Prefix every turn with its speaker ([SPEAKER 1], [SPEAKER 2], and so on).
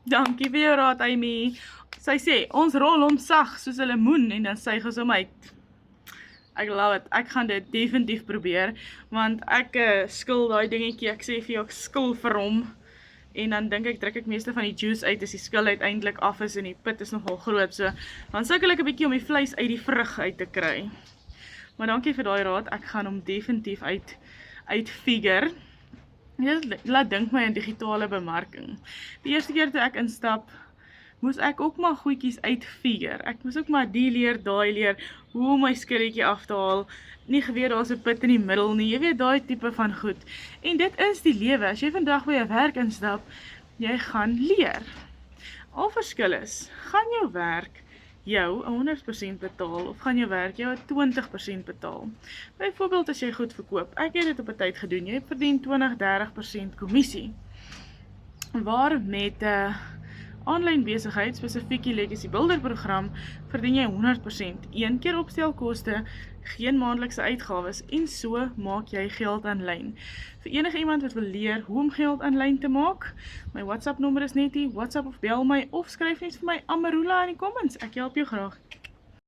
[SPEAKER 1] Dankie vir jou raad, Amy. Sy sê, ons rol hom sag soos 'n lemoen en dan suig ons hom uit. Ek love it. Ek gaan dit definitief probeer, want ek skil daai dingetjie, ek sê vir jou, ek skil vir hom. En dan dink ek, druk ek meeste van die juice uit, as die skil uiteindelik af is en die pit is nogal groot, so dan sukkel ek 'n bietjie om die vleis uit die vrug uit te kry. Maar dankie vir daai raad, ek gaan hom definitief uitfigure. Laat dink my aan digitale bemarking. Die eerste keer toe ek instap, moes ek ook maar goedjies uitfigure. Ek moes ook maar die leer, daai leer, hoe om my skilletjie af te haal, nie geweet daar's 'n put in die middel nie, jy weet daai tipe van goed. En dit is die lewe, as jy vandag by 'n werk instap, jy gaan leer. Al verskil is, gaan jou werk jou 100% betaal, of gaan jou werk jou 20% betaal. Byvoorbeeld as jy goed verkoop, ek het dit op 'n tyd gedoen, jy verdien 20-30% kommissie. Waar met 'n aanlyn besigheid, spesifiek die Legacy Builder program, verdien jy 100%, een keer opstelkoste, geen maandelikse uitgawes, en so maak jy geld aanlyn. Vir enige iemand wat wil leer hoe om geld aanlyn te maak, my WhatsApp nommer is net hier, WhatsApp of bel my, of skryf net vir my Amarula in die comments, ek help jou graag.